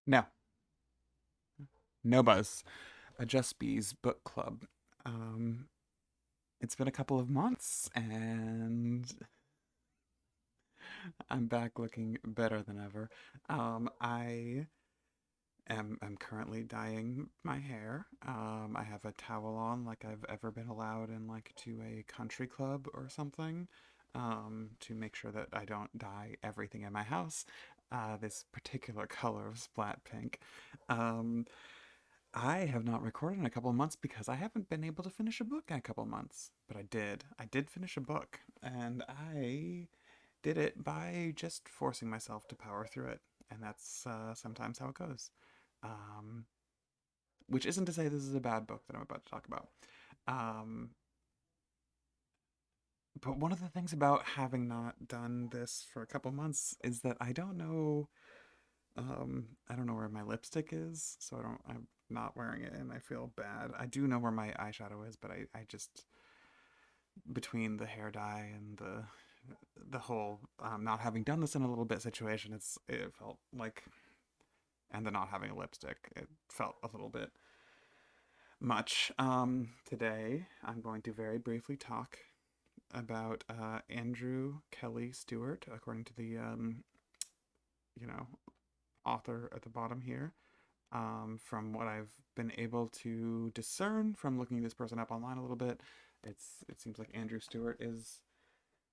No, no buzz. A Just Bees book club. Um, it's been a couple of months, and I'm back looking better than ever. I am currently dyeing my hair. I have a towel on, like I've ever been allowed in like to a country club or something, to make sure that I don't dye everything in my house. This particular color of splat pink. Um, I have not recorded in a couple of months because I haven't been able to finish a book in a couple of months. But I did. I did finish a book, and I did it by just forcing myself to power through it. And that's sometimes how it goes. Um, which isn't to say this is a bad book that I'm about to talk about. Um, but one of the things about having not done this for a couple of months is that I don't know where my lipstick is, so I'm not wearing it and I feel bad. I do know where my eyeshadow is, but I just, between the hair dye and the whole not having done this in a little bit situation, it felt like, and the not having a lipstick, it felt a little bit much. Today I'm going to very briefly talk about Andrew Kelly Stewart, according to the you know author at the bottom here. From what I've been able to discern from looking this person up online a little bit, it seems like Andrew Stewart is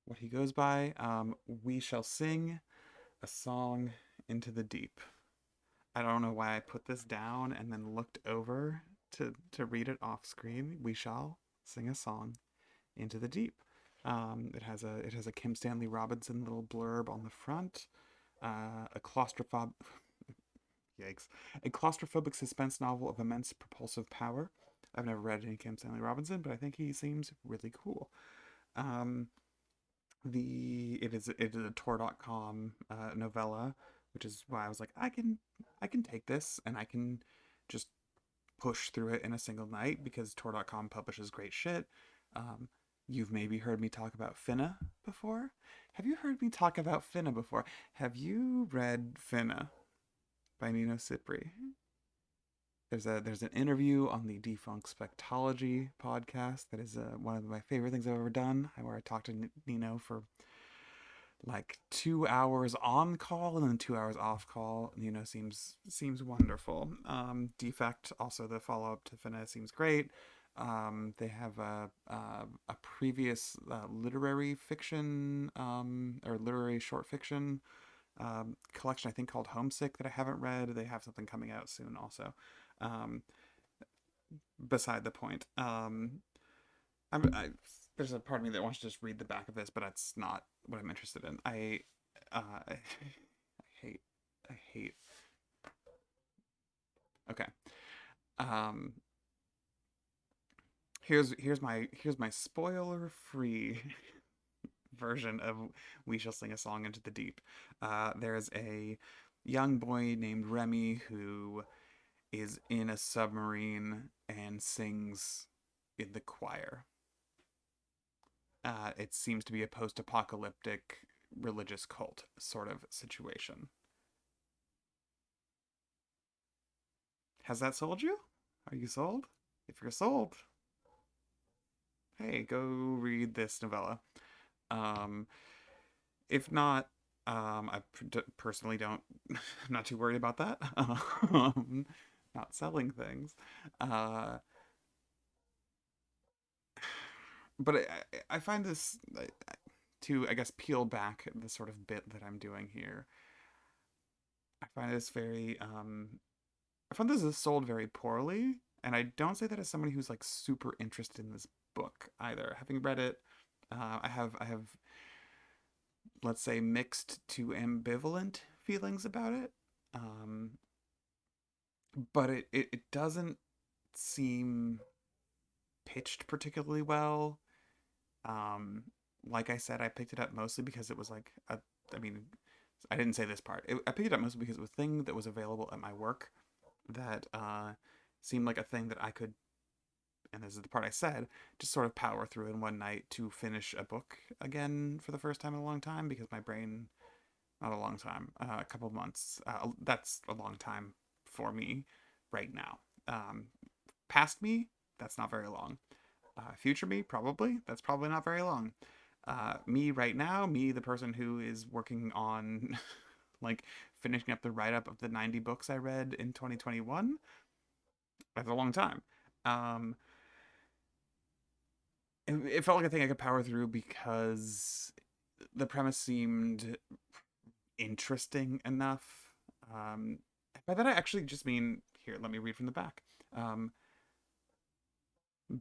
what he goes by. We shall sing a song into the deep. I don't know why I put this down and then looked over to read it off screen. We shall sing a song into the deep. It has a Kim Stanley Robinson little blurb on the front. A claustrophobic Yikes. A claustrophobic suspense novel of immense propulsive power. I've never read any Kim Stanley Robinson, but I think he seems really cool. Um, it is a Tor.com novella, which is why I was like, I can take this and I can just push through it in a single night because Tor.com publishes great shit. Um, you've maybe heard me talk about Finna before. Have you heard me talk about Finna before? Have you read Finna by Nino Cipri? There's an interview on the Defunct Spectology podcast that is one of my favorite things I've ever done, where I talked to Nino for like 2 hours on call and then 2 hours off call. Nino seems wonderful. Defect, also the follow up to Finesse, seems great. They have a previous literary fiction or literary short fiction collection, I think, called Homesick, that I haven't read. They have something coming out soon also. Um, Beside the point. There's a part of me that wants to just read the back of this, but that's not what I'm interested in. I hate, I hate. Okay. Um, here's my spoiler free version of "We Shall Sing a Song into the Deep." There's a young boy named Remy who is in a submarine and sings in the choir. It seems to be a post-apocalyptic religious cult sort of situation. Has that sold you? Are you sold? If you're sold, hey, go read this novella. Um, if not, I personally don't. I'm not too worried about that. Not selling things. Uh, but I find this to, I guess, peel back the sort of bit that I'm doing here. I find this very I found this is sold very poorly, and I don't say that as somebody who's like super interested in this book either. Having read it, I have let's say mixed to ambivalent feelings about it. Um, but it doesn't seem pitched particularly well. Um, like I said, I picked it up mostly because it was like a. I mean, I didn't say this part. I picked it up mostly because it was a thing that was available at my work that seemed like a thing that I could, and this is the part I said, just sort of power through in one night to finish a book again for the first time in a long time, because my brain, not a long time, a couple of months, that's a long time for me right now. Past me, that's not very long. Future me, probably. That's probably not very long. Me right now, me, the person who is working on like finishing up the write up of the 90 books I read in 2021, that's a long time. Um, it felt like a thing I could power through because the premise seemed interesting enough. Um, by that, I actually just mean here, let me read from the back. Um,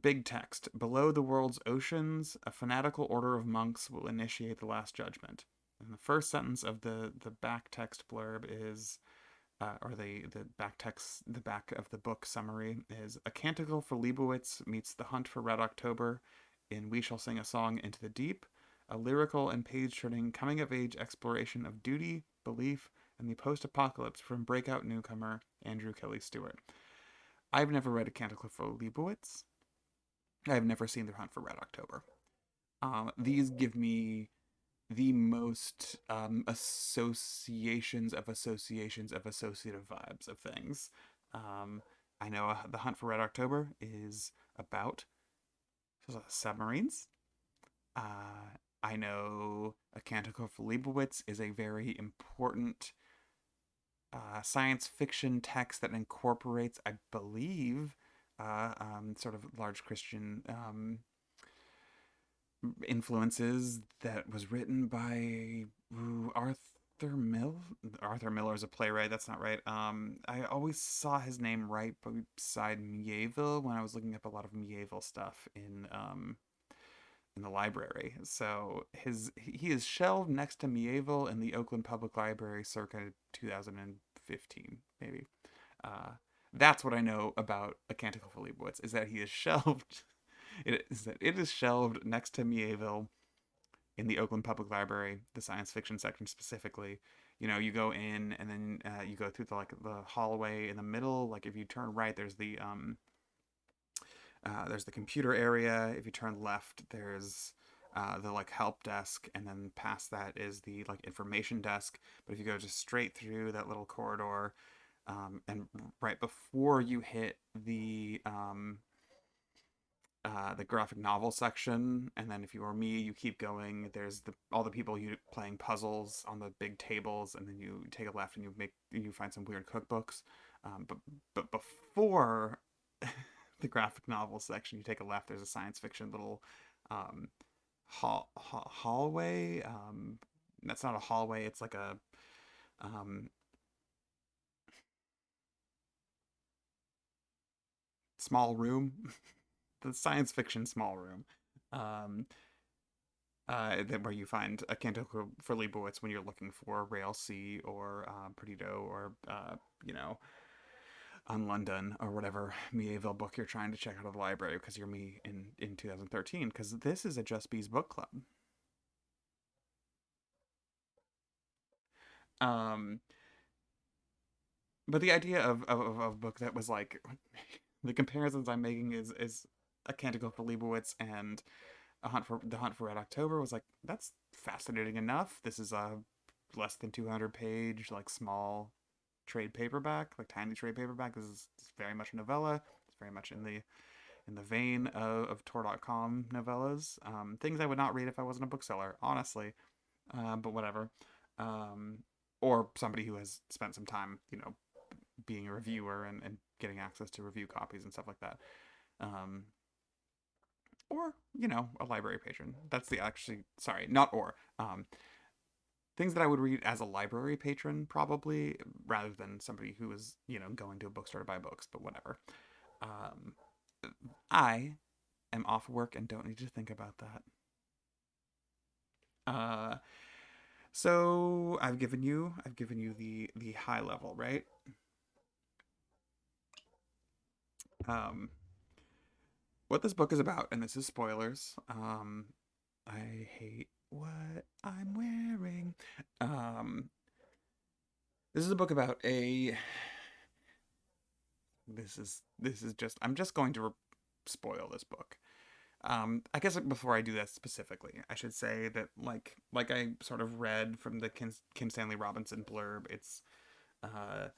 Big text. Below the world's oceans, a fanatical order of monks will initiate the Last Judgment. And the first sentence of the back text blurb is, or the back text, the back of the book summary is: A Canticle for Leibowitz meets The Hunt for Red October in We Shall Sing a Song into the Deep, a lyrical and page-turning coming-of-age exploration of duty, belief, and the post-apocalypse from breakout newcomer Andrew Kelly Stewart. I've never read A Canticle for Leibowitz. I've never seen The Hunt for Red October. These give me the most associations of associative vibes of things. Um, I know The Hunt for Red October is about submarines. I know A Canticle for Leibowitz is a very important science fiction text that incorporates, I believe, sort of large Christian influences that was written by Arthur Mill. Arthur Miller is a playwright. That's not right. I always saw his name right beside Mieville when I was looking up a lot of Mieville stuff in the library. So he is shelved next to Mieville in the Oakland Public Library circa 2015, maybe. Uh, that's what I know about A Canticle for Leibowitz, is that he is shelved. It is shelved next to Mieville in the Oakland Public Library, the science fiction section specifically. You know, you go in and then you go through the hallway in the middle. Like if you turn right, there's the computer area. If you turn left, there's the like help desk, and then past that is the like information desk. But if you go just straight through that little corridor, and right before you hit the graphic novel section, and then if you are me, you keep going. There's all the people you playing puzzles on the big tables, and then you take a left and you find some weird cookbooks. But before the graphic novel section, you take a left. There's a science fiction little um, hallway. That's not a hallway. It's like a um, small room. The science fiction small room. Um, where you find A Canticle for Leibowitz when you're looking for Rail C or Perdido or you know, on London or whatever Mieville book you're trying to check out of the library because you're me in 2013, because this is a Just Bees book club. Um, but the idea of a book that was like the comparisons I'm making is A Canticle for Leibowitz and The Hunt for Red October was like, that's fascinating enough. This is a less than 200 page like small trade paperback, like tiny trade paperback. This is very much a novella. It's very much in the vein of Tor.com novellas. Things I would not read if I wasn't a bookseller, honestly. But whatever. Um, or somebody who has spent some time, you know, being a reviewer and getting access to review copies and stuff like that. Um, or, you know, a library patron. That's the actually, sorry, not or. Things that I would read as a library patron, probably, rather than somebody who is, you know, going to a bookstore to buy books, but whatever. Um, I am off work and don't need to think about that. Uh, so I've given you the high level, right? Um, what this book is about, and this is spoilers. I hate what I'm wearing. Um, this is a book about a. This is just. I'm just going to spoil this book. I guess before I do that specifically, I should say that like I sort of read from the Kim Stanley Robinson blurb, it's uh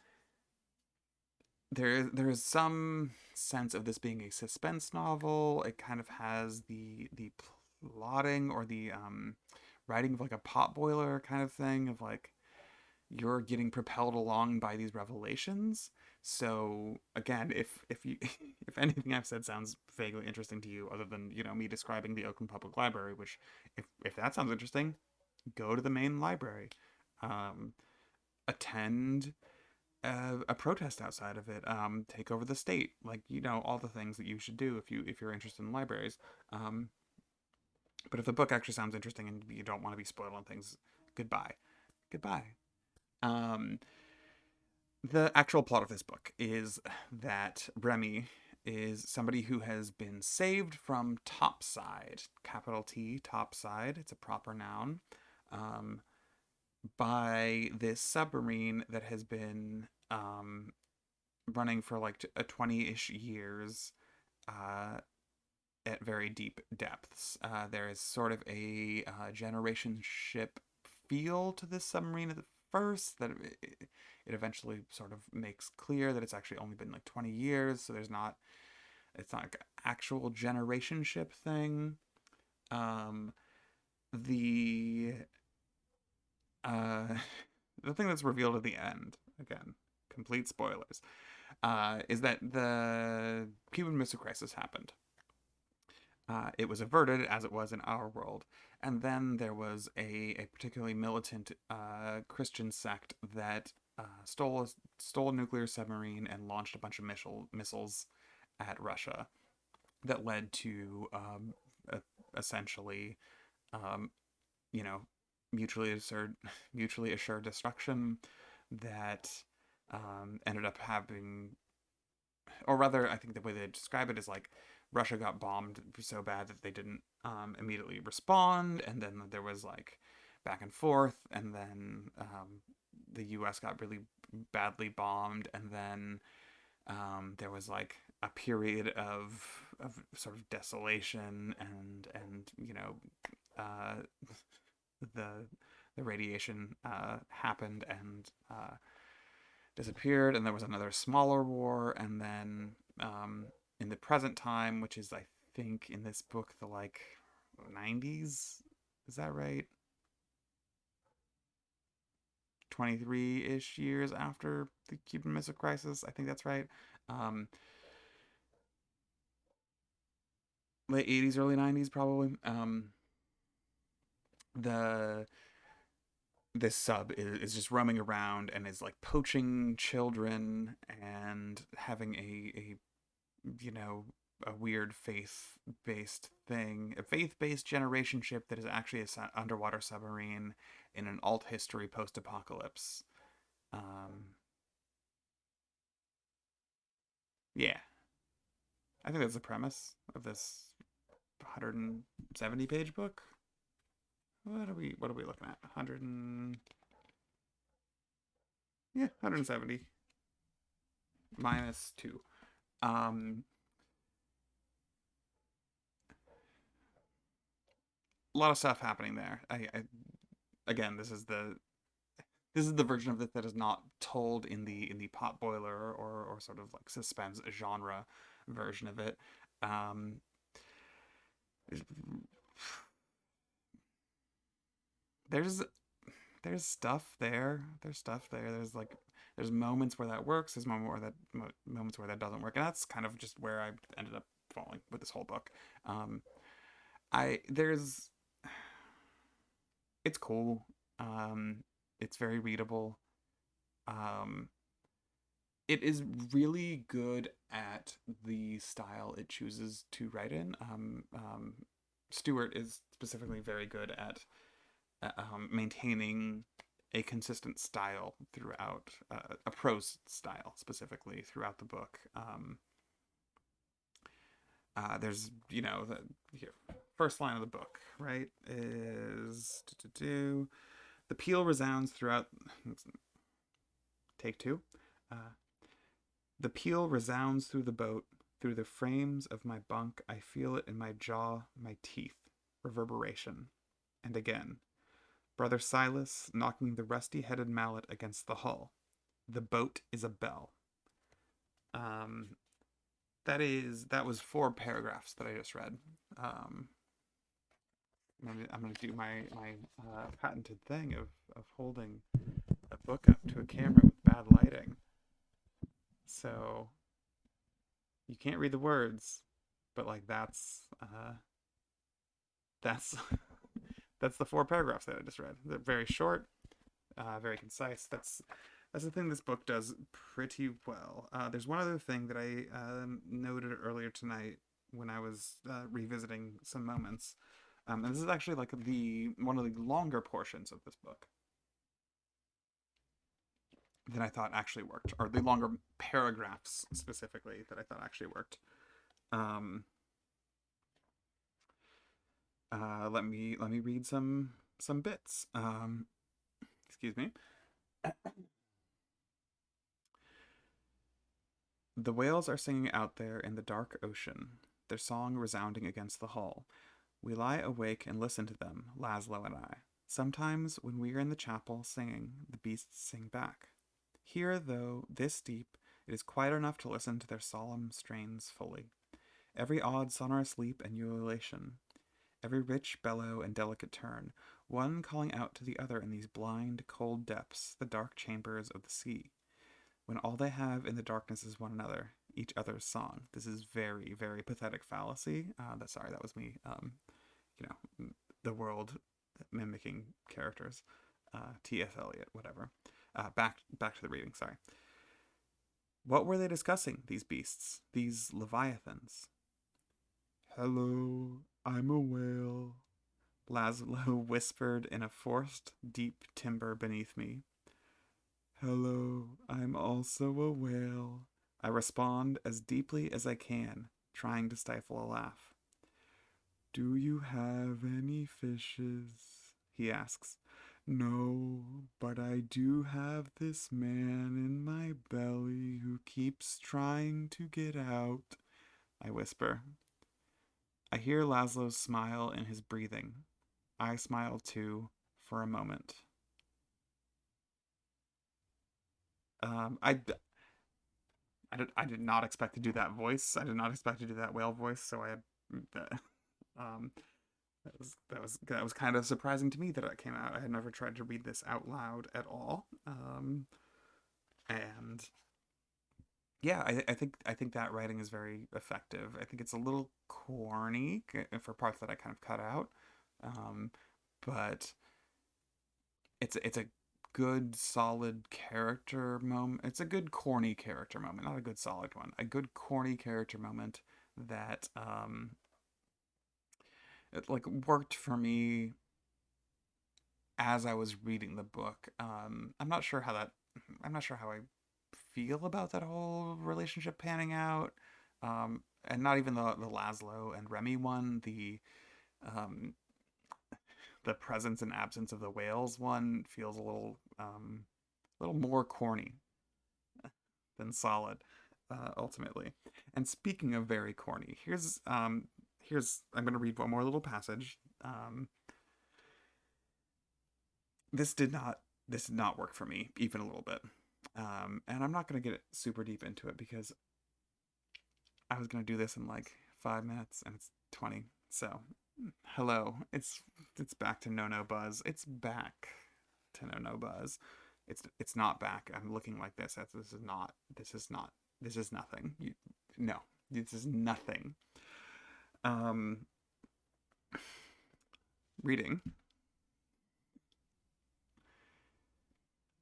there is some sense of this being a suspense novel. It kind of has the plotting or the writing of like a potboiler kind of thing of like you're getting propelled along by these revelations. So again, if you if anything I've said sounds vaguely interesting to you, other than me describing the Oakland Public Library, which if that sounds interesting, go to the main library, um, attend a protest outside of it, take over the state, like all the things that you should do if you're interested in libraries. Um, but if the book actually sounds interesting and you don't want to be spoiled on things, goodbye, goodbye. Um, the actual plot of this book is that Remy is somebody who has been saved from Topside, capital T, Topside. It's a proper noun. Um, by this submarine that has been running for like a 20-ish years uh, at very deep depths. There is sort of a generation ship feel to this submarine at the first that it eventually sort of makes clear that it's actually only been like 20 years, so it's not like an actual generation ship thing. Um, the uh, the thing that's revealed at the end, again, complete spoilers, is that the Cuban Missile Crisis happened. It was averted as it was in our world. And then there was a particularly militant Christian sect that stole a nuclear submarine and launched a bunch of missiles at Russia that led to essentially, um, you know, mutually assured, mutually assured destruction that ended up having, or rather, I think the way they describe it is like Russia got bombed so bad that they didn't immediately respond, and then there was like back and forth, and then the U.S. got really badly bombed, and then there was like a period of sort of desolation and uh, the the radiation happened and disappeared, and there was another smaller war, and then in the present time, which is I think in this book the like 90s, is that right? 23-ish years after the Cuban Missile Crisis, I think that's right. Um, late 80s, early 90s, probably. The This sub is just roaming around and is like poaching children and having a you know, a weird faith-based thing, a faith-based generation ship that is actually a underwater submarine in an alt history post-apocalypse. Um, yeah, I think that's the premise of this 170-page book. What are we looking at? 100 and yeah, 170 minus 2. Um, a lot of stuff happening there. I again, this is the version of it that is not told in the potboiler or sort of like suspense genre version of it. Um, there's there's stuff there. There's stuff there. There's moments where that works. There's moments where that doesn't work, and that's kind of just where I ended up falling with this whole book. Um, I there's It's cool. It's very readable. Um, it is really good at the style it chooses to write in. Stewart is specifically very good at maintaining a consistent style throughout, a prose style specifically throughout the book. There's, the here, first line of the book, right, is the peal resounds throughout. Take two. Uh, The peal resounds through the boat, through the frames of my bunk. I feel it in my jaw, my teeth. Reverberation. And again. Brother Silas knocking the rusty headed mallet against the hull. The boat is a bell. Um, that was four paragraphs that I just read. Um, I'm gonna do my patented thing of holding a book up to a camera with bad lighting, so you can't read the words, but like that's that's the four paragraphs that I just read. They're very short, very concise. That's the thing this book does pretty well. There's one other thing that I noted earlier tonight when I was revisiting some moments, and this is actually like the one of the longer portions of this book that I thought actually worked, or the longer paragraphs specifically that I thought actually worked. Um, let me read some bits. Excuse me. The whales are singing out there in the dark ocean, their song resounding against the hull. We lie awake and listen to them, Laszlo and I. Sometimes, when we are in the chapel singing, the beasts sing back. Here, though this deep, it is quiet enough to listen to their solemn strains fully. Every odd sonorous leap and ululation, every rich bellow and delicate turn, one calling out to the other in these blind, cold depths, the dark chambers of the sea, when all they have in the darkness is one another, each other's song. This is very, very pathetic fallacy. Sorry, that was me. You know, the world mimicking characters. T.S. Eliot, whatever. Back to the reading. Sorry. What were they discussing? These beasts, these leviathans. Hello, I'm a whale. Laszlo whispered in a forced, deep timber beneath me. Hello, I'm also a whale. I respond as deeply as I can, trying to stifle a laugh. Do you have any fishes? He asks. No, but I do have this man in my belly who keeps trying to get out, I whisper. I hear Laszlo's smile in his breathing. I smile too, for a moment. Um, I, I did not expect to do that voice. I did not expect to do that whale voice. So um, that was kind of surprising to me that it came out. I had never tried to read this out loud at all. And yeah, I think that writing is very effective. I think it's a little corny for parts that I kind of cut out, um, but it's a good solid character moment. It's a good corny character moment, not a good solid one. A good corny character moment that it like worked for me as I was reading the book. I'm not sure how I feel about that whole relationship panning out. And not even the Laszlo and Remy one, um, the presence and absence of the whales one feels a little more corny than solid, ultimately. And speaking of very corny, here's I'm gonna read one more little passage. This did not this did not work for me even a little bit. And I'm not gonna get super deep into it because I was gonna do this in like 5 minutes and it's 20. So hello, it's back to No No Buzz. It's back to No No Buzz. It's not back. I'm looking like this. This is nothing. No, this is nothing. Um, reading.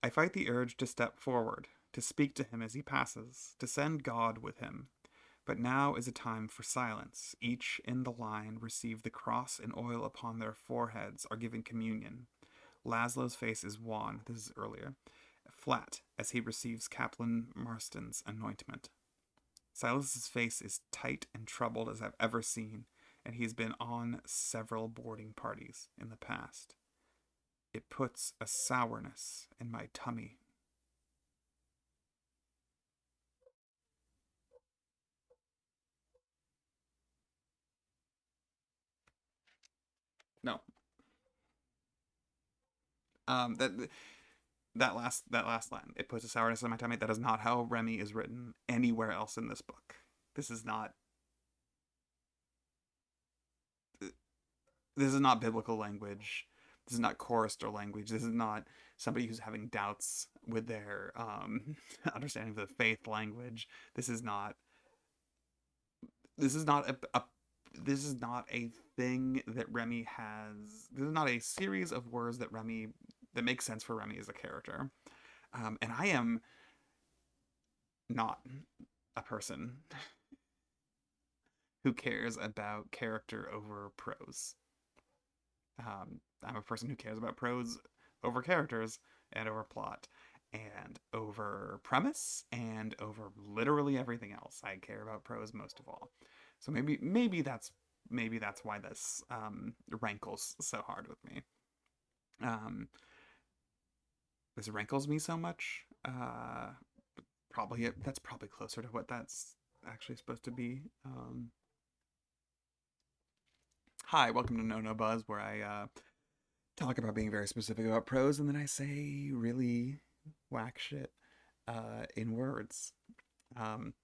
I fight the urge to step forward, to speak to him as he passes, to send God with him. But now is a time for silence. Each in the line receive the cross and oil upon their foreheads, are given communion. Laszlo's face is wan, this is earlier, flat as he receives Captain Marston's anointment. Silas's face is tight and troubled as I've ever seen, and he's been on several boarding parties in the past. It puts a sourness in my tummy. No. That that last line. It puts a sourness in my tummy. That is not how Remy is written anywhere else in this book. This is not this is not biblical language. This is not chorister language. This is not somebody who's having doubts with their understanding of the faith language. This is not this is not a this is not a thing that Remy has. This is not a series of words that makes sense for Remy as a character. And I am not a person who cares about character over prose. I'm a person who cares about prose over characters and over plot and over premise and over literally everything else. I care about prose most of all. So maybe that's why this rankles so hard with me. Um, this rankles me so much. Probably that's probably closer to what that's actually supposed to be. Hi, welcome to No Buzz, where I talk about being very specific about prose, and then I say really whack shit in words. Um,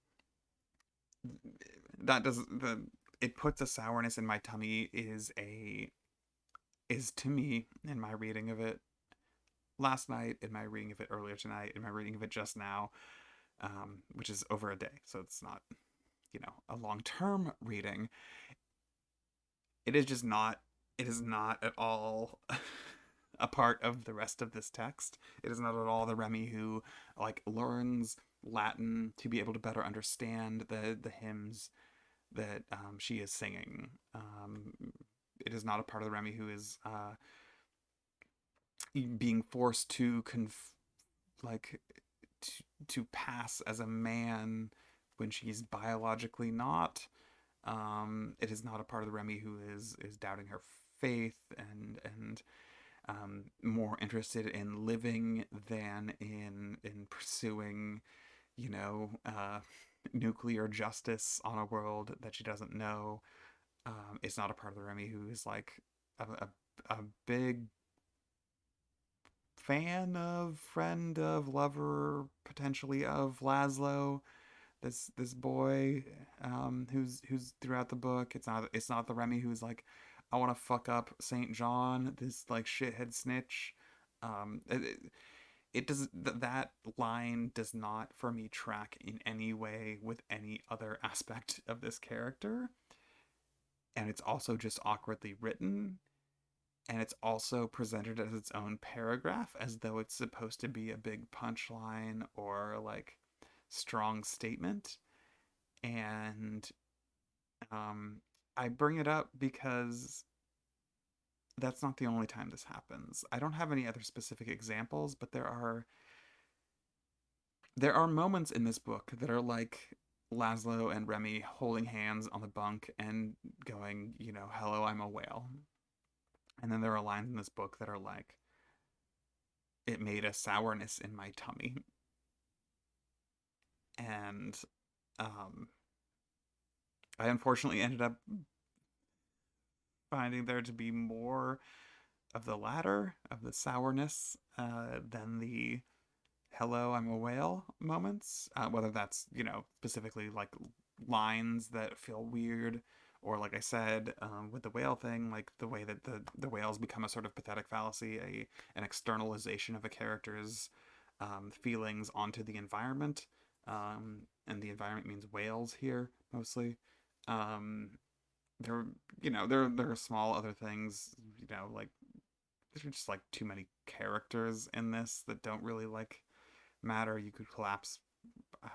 that does the it puts a sourness in my tummy is to me in my reading of it last night, in my reading of it earlier tonight, in my reading of it just now, which is over a day, so it's not a long term reading. It is just not. It is not at all a part of the rest of this text. It is not at all the Remy who like learns Latin to be able to better understand the hymns that she is singing. It is not a part of the Remy who is being forced to like to pass as a man when she's biologically not. It is not a part of the Remy who is doubting her faith and more interested in living than in pursuing, you know, nuclear justice on a world that she doesn't know. It's not a part of the Remy who is like a big fan of, friend of, lover potentially of Laszlo, this boy who's throughout the book. It's not the Remy who's like, I want to fuck up Saint John, this like shithead snitch. It does that line does not for me track in any way with any other aspect of this character, and it's also just awkwardly written, and it's also presented as its own paragraph as though it's supposed to be a big punchline or like strong statement. And I bring it up because that's not the only time this happens. I don't have any other specific examples, but there are moments in this book that are like Laszlo and Remy holding hands on the bunk and going, hello, I'm a whale. And then there are lines in this book that are like, it made a sourness in my tummy. And um, I unfortunately ended up finding there to be more of the latter, of the sourness, than the hello, I'm a whale moments. Whether that's, specifically like lines that feel weird, or like I said, with the whale thing, like the way that the whales become a sort of pathetic fallacy, an externalization of a character's feelings onto the environment. And the environment means whales here mostly. Um, there, there are small other things, like there's just like too many characters in this that don't really like matter. You could collapse a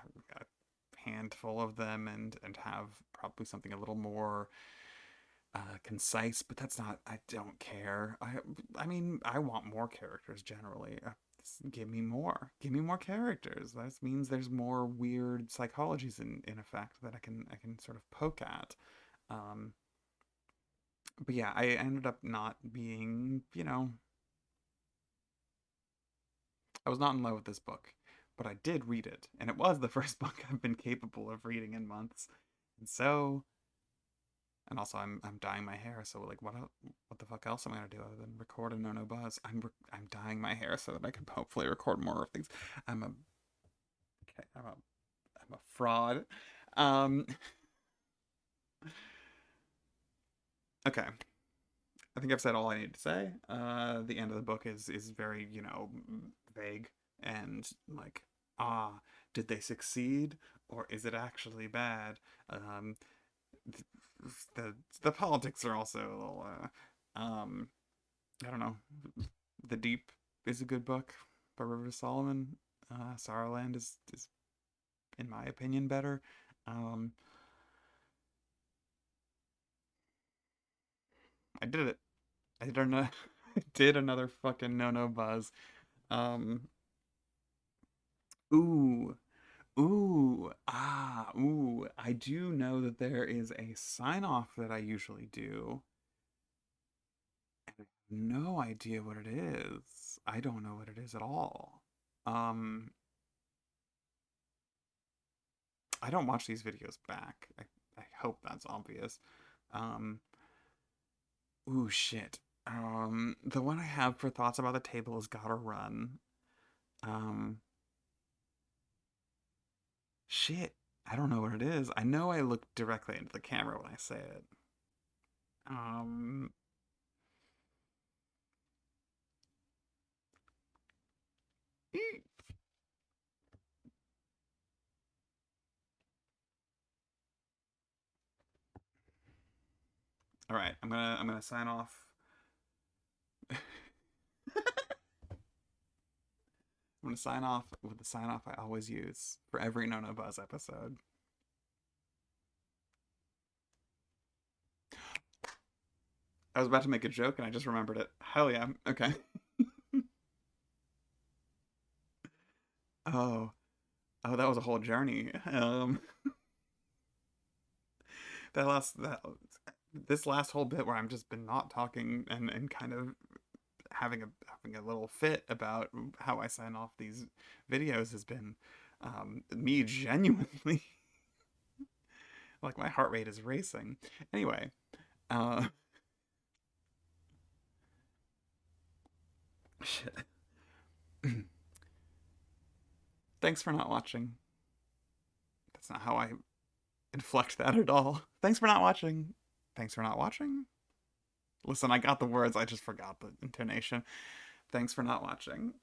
handful of them and have probably something a little more concise, but that's not. I don't care. I mean, I want more characters generally. Give me more characters. That means there's more weird psychologies in effect that I can sort of poke at. Um, but yeah, I ended up not being, I was not in love with this book, but I did read it, and it was the first book I've been capable of reading in months. And so And also, I'm dyeing my hair, so like, what the fuck else am I gonna do other than record a no buzz? I'm dyeing my hair so that I can hopefully record more of things. I'm a okay. I'm a fraud. Um, okay. I think I've said all I need to say. The end of the book is very, vague and like, ah, did they succeed or is it actually bad? Um, the the politics are also a little, I don't know. The Deep is a good book by River Solomon. Sorrowland is in my opinion better. Um, I did it. I did another, did another fucking no buzz. Um, ooh, ooh. I do know that there is a sign off that I usually do, and I have no idea what it is. I don't know what it is at all. Um, I don't watch these videos back. I hope that's obvious. Um, ooh, shit. The one I have for thoughts about the table is gotta run. Um, shit. I don't know what it is. I know I look directly into the camera when I say it. Um, all right. I'm gonna sign off. I'm gonna sign off with the sign off I always use for every No No Buzz episode. I was about to make a joke and I just remembered it. Hell yeah. Okay. Oh, oh, that was a whole journey. That this last whole bit where I'm just been not talking and kind of having a little fit about how I sign off these videos has been me genuinely like my heart rate is racing. Anyway, uh, shit. Thanks for not watching. That's not how I inflect that at all. Thanks for not watching. Thanks for not watching. Listen, I got the words, I just forgot the intonation. Thanks for not watching.